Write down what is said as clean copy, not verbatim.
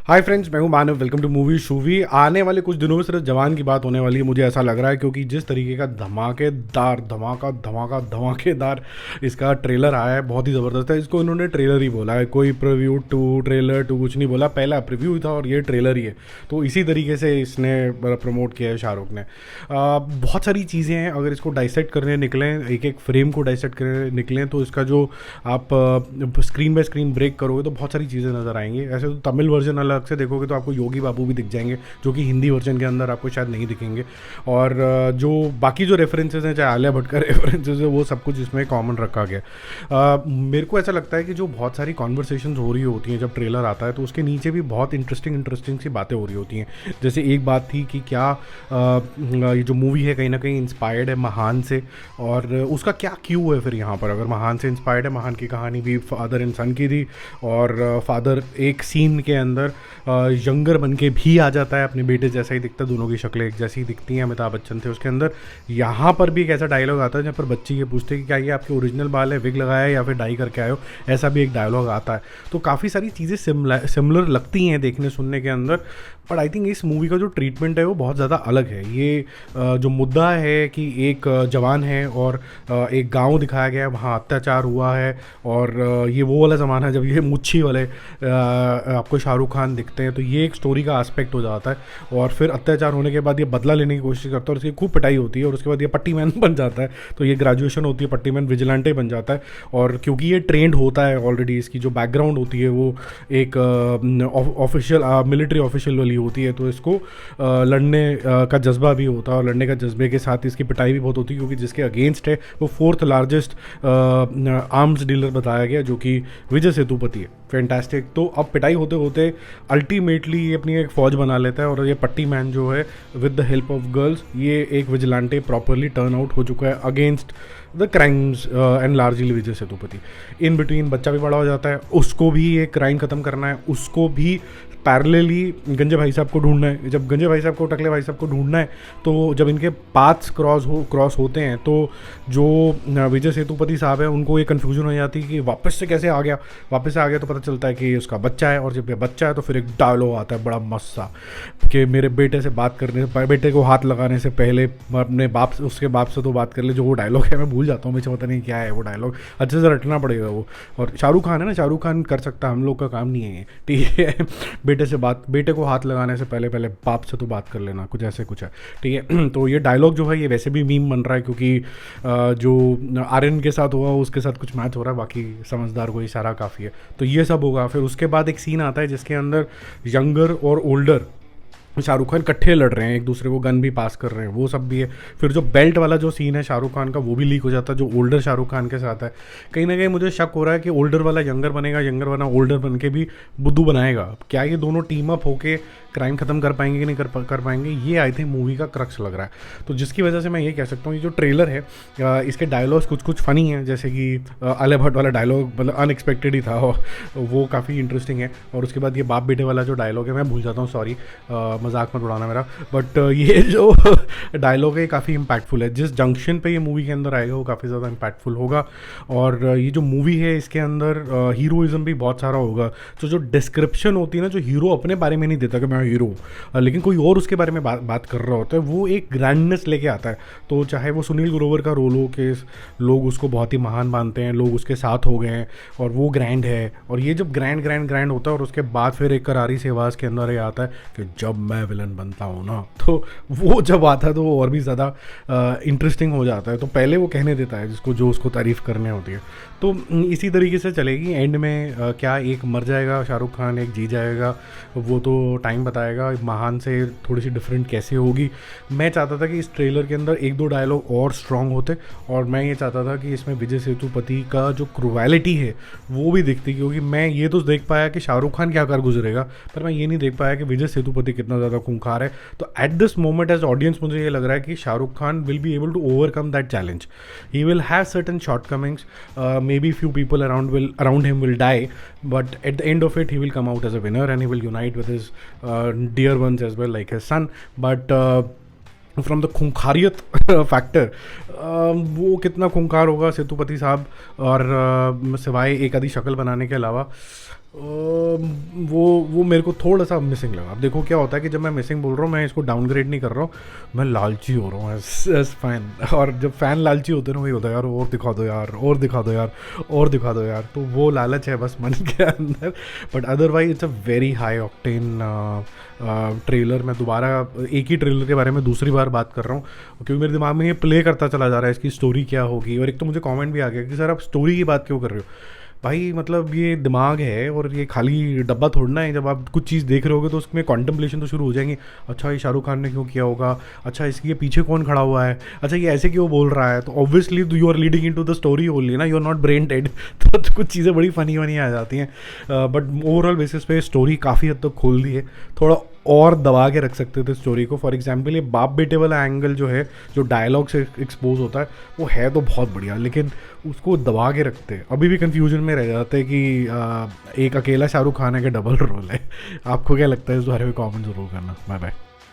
हाय friends, मैं हूं Manav. Welcome to movie shoovy. आने वाले कुछ दिनों में सिर्फ जवान की बात होने वाली है, मुझे ऐसा लग रहा है, क्योंकि जिस तरीके का धमाकेदार धमाका धमाका धमाकेदार इसका ट्रेलर आया है, बहुत ही ज़बरदस्त है। इसको इन्होंने ट्रेलर ही बोला है, कोई प्रीव्यू टू ट्रेलर टू कुछ नहीं बोला। पहला प्रीव्यू था और ये ट्रेलर ही है। तो इसी तरीके से इसने प्रमोट किया है शाहरुख ने। बहुत सारी चीज़ें हैं, अगर इसको डाइसेक्ट करने निकलें, एक एक फ्रेम को डाइसेक्ट करने निकलें, तो इसका जो आप स्क्रीन बाय स्क्रीन ब्रेक करोगे तो बहुत सारी चीज़ें नज़र आएंगी। ऐसे तो तमिल वर्जन अलग से देखोगे तो आपको योगी बाबू भी दिख जाएंगे, जो कि हिंदी वर्जन के अंदर आपको शायद नहीं दिखेंगे। और जो बाकी जो रेफरेंसेस हैं, चाहे आलिया भट्ट का रेफरेंसेस है, वो सब कुछ इसमें कॉमन रखा गया। मेरे को ऐसा लगता है कि जो बहुत सारी कॉन्वर्सेशंस हो रही होती हैं जब ट्रेलर आता है, तो उसके नीचे भी बहुत इंटरेस्टिंग सी बातें हो रही होती हैं। जैसे एक बात थी कि क्या ये जो मूवी है कहीं ना कहीं इंस्पायर्ड है महान से, और उसका क्या क्यों है फिर यहाँ पर। अगर महान से इंस्पायर्ड है, महान की कहानी भी फादर एंड सन की थी, और फादर एक सीन के अंदर यंगर बन के भी आ जाता है, अपने बेटे जैसा ही दिखता है, दोनों की शक्लें एक जैसी ही दिखती हैं। अमिताभ बच्चन थे उसके अंदर। यहाँ पर भी एक ऐसा डायलॉग आता है जहाँ पर बच्चे ये पूछते हैं कि क्या ये आपके ओरिजिनल बाल है, विग लगाया है या फिर डाई करके आए हो। ऐसा भी एक डायलॉग आता है। तो काफ़ी सारी चीज़ें सिमिलर लगती हैं देखने सुनने के अंदर। बट आई थिंक इस मूवी का जो ट्रीटमेंट है वो बहुत ज़्यादा अलग है। ये जो मुद्दा है कि एक जवान है और एक गांव दिखाया गया है, वहाँ अत्याचार हुआ है, और ये वो वाला ज़माना है जब ये मुच्छी वाले आपको शाहरुख खान दिखते हैं। तो ये एक स्टोरी का एस्पेक्ट हो जाता है। और फिर अत्याचार होने के बाद ये बदला लेने की कोशिश करता है, और उसकी खूब पिटाई होती है, और उसके बाद ये पट्टी मैन बन जाता है। तो ये ग्रेजुएशन होती है, पट्टी मैन विजिलेंटे बन जाता है। और क्योंकि ये ट्रेंड होता है ऑलरेडी, इसकी जो बैकग्राउंड होती है वो एक ऑफिशियल मिलिट्री ऑफिशियल वाली होती है, तो इसको लड़ने का जज्बा भी होता है, और लड़ने का जज्बे के साथ इसकी पिटाई भी बहुत होती है, क्योंकि जिसके अगेंस्ट है वो फोर्थ लार्जेस्ट आर्म्स डीलर बताया गया, जो कि विजय सेतुपति है। फैंटास्टिक। तो अब पिटाई होते होते अल्टीमेटली ये अपनी एक फ़ौज बना लेता है, और ये पट्टी मैन जो है with the help of girls, ये एक विजिलेंटे प्रॉपरली टर्न आउट हो चुका है against the crimes and largely Vijay Sethupathi. In between बच्चा भी बड़ा हो जाता है, उसको भी ये क्राइम ख़त्म करना है, उसको भी पैरेलली गंजे भाई साहब को ढूंढना है। जब गंजे भाई साहब को, टकले भाई साहब को ढूंढना है, तो जब इनके पाथ्स क्रॉस होते हैं, तो जो विजय सेतुपति साहब है उनको ये कन्फ्यूजन हो जाती है कि वापस से कैसे आ गया। वापस से आ गया तो पता चलता है कि उसका बच्चा है, और जब ये बच्चा है तो फिर एक डायलॉग आता है बड़ा मस्त सा कि मेरे बेटे से बात करने, बेटे को हाथ लगाने से पहले अपने बाप, उसके बाप से तो बात कर ले। जो वो डायलॉग है मैं भूल जाता हूँ, मुझे पता नहीं क्या है वो डायलॉग, अच्छे से रटना पड़ेगा वो। और शाहरुख खान है ना, शाहरुख खान कर सकता है, हम लोग का काम नहीं है ये, ठीक है। बेटे को हाथ लगाने से पहले बाप से तो बात कर लेना, कुछ ऐसे कुछ है, ठीक है। तो ये डायलॉग जो है ये वैसे भी मीम बन रहा है, क्योंकि जो आर्यन के साथ हुआ उसके साथ कुछ मैच हो रहा है, बाकी समझदार को इशारा काफ़ी है। तो ये सब होगा। फिर उसके बाद एक सीन आता है जिसके अंदर यंगर और ओल्डर शाहरुख खान इकट्ठे लड़ रहे हैं, एक दूसरे को गन भी पास कर रहे हैं, वो सब भी है। फिर जो बेल्ट वाला जो सीन है शाहरुख खान का, वो भी लीक हो जाता है, जो ओल्डर शाहरुख खान के साथ है। कहीं ना कहीं मुझे शक हो रहा है कि ओल्डर वाला यंगर बनेगा, यंगर वाला ओल्डर बन के भी बुद्धू बनाएगा। क्या ये दोनों टीम अप होके क्राइम खत्म कर पाएंगे कि नहीं कर पाएंगे, ये आई थिंक मूवी का क्रक्स लग रहा है। तो जिसकी वजह से मैं ये कह सकता हूँ, ये जो ट्रेलर है इसके डायलॉग्स कुछ फ़नी हैं, जैसे कि आलिया भट्ट वाला डायलॉग मतलब अनएक्सपेक्टेड ही था, और वो काफ़ी इंटरेस्टिंग है। और उसके बाद ये बाप बेटे वाला जो डायलॉग है, मैं भूल जाता हूँ, सॉरी, मजाक मत उड़ाना मेरा, बट ये जो डायलॉग है काफ़ी इम्पैक्टफुल है। जिस जंक्शन पे ये मूवी के अंदर आएगा वो काफ़ी ज़्यादा इम्पैक्टफुल होगा। और ये जो मूवी है इसके अंदर हीरोइज़म भी बहुत सारा होगा। तो जो डिस्क्रिप्शन होती है ना, जो हीरो अपने बारे में नहीं देता कि मैं हीरो हूँ, लेकिन कोई और उसके बारे में बात कर रहा होता है, वो एक ग्रैंडनेस लेके आता है। तो चाहे वो सुनील ग्रोवर का रोल हो कि लोग उसको बहुत ही महान मानते हैं, लोग उसके साथ हो गए हैं, और वो ग्रैंड है। और ये जब ग्रैंड होता है, और उसके बाद फिर एक करारी सी आवाज़ के अंदर ये आता है कि जब मैं विलन बनता हूँ ना, तो वो जब आता है तो वो और भी ज़्यादा इंटरेस्टिंग हो जाता है। तो पहले वो कहने देता है जिसको, जो उसको तारीफ़ करने होती है। तो इसी तरीके से चलेगी। एंड में क्या एक मर जाएगा शाहरुख खान, एक जी जाएगा, वो तो टाइम बताएगा। महान से थोड़ी सी डिफरेंट कैसे होगी। मैं चाहता था कि इस ट्रेलर के अंदर एक दो डायलॉग और स्ट्रॉन्ग होते, और मैं ये चाहता था कि इसमें विजय सेतुपति का जो क्रूएलिटी है वो भी दिखती, क्योंकि मैं ये तो देख पाया कि शाहरुख खान क्या कर गुजरेगा, पर मैं ये नहीं देख पाया कि विजय सेतुपति कितना ज़्यादा खूंखार है। तो at this moment as audience मुझे ये लग रहा है कि Shahrukh Khan will be able to overcome that challenge. He will have certain shortcomings, maybe few people around him will die, but at the end of it he will come out as a winner, and he will unite with his dear ones as well, like his son. But from the खूंखारियत factor, वो कितना खूंखार होगा सेतुपति साहब, और सिवाय एक आधी शक्ल बनाने के अलावा वो मेरे को थोड़ा सा मिसिंग लगा। अब देखो क्या होता है कि जब मैं मिसिंग बोल रहा हूँ, मैं इसको डाउनग्रेड नहीं कर रहा हूँ, मैं लालची हो रहा हूँ एज फैन। और जब फ़ैन लालची होते हैं ना, वही होता है यार, और दिखा दो यार, और दिखा दो यार, और दिखा दो यार, तो वो लालच है बस मन के अंदर। But otherwise it's a very high octane trailer. मैं दोबारा एक ही ट्रेलर के बारे में दूसरी बार बात कर रहा हूँ क्योंकि मेरे दिमाग में ये प्ले करता चला जा रहा है इसकी स्टोरी क्या होगी। और एक तो मुझे कमेंट भी आ गया कि सर आप स्टोरी की बात क्यों कर रहे हो भाई, मतलब ये दिमाग है और ये खाली डब्बा थोड़ना है। जब आप कुछ चीज़ देख रहे होगे तो उसमें कॉन्टम्पलेशन तो शुरू हो जाएंगी। अच्छा ये शाहरुख खान ने क्यों किया होगा, अच्छा इसके पीछे कौन खड़ा हुआ है, अच्छा ये ऐसे क्यों बोल रहा है। तो obviously you are leading into the story only ना, you are not brain dead. तो कुछ चीज़ें बड़ी फनी वनी आ जाती हैं। बट ओवरऑल बेसिस पे स्टोरी काफ़ी हद तक खोल दी है। थोड़ा और दबा के रख सकते थे स्टोरी को। फॉर एग्जाम्पल ये बाप बेटे वाला एंगल जो है, जो डायलॉग से एक्सपोज होता है, वो है तो बहुत बढ़िया, लेकिन उसको दबा के रखते हैं। अभी भी कन्फ्यूजन में रह जाते हैं कि एक अकेला शाहरुख खान है कि डबल रोल है। आपको क्या लगता है इस बारे में? कमेंट ज़रूर करना। Bye bye.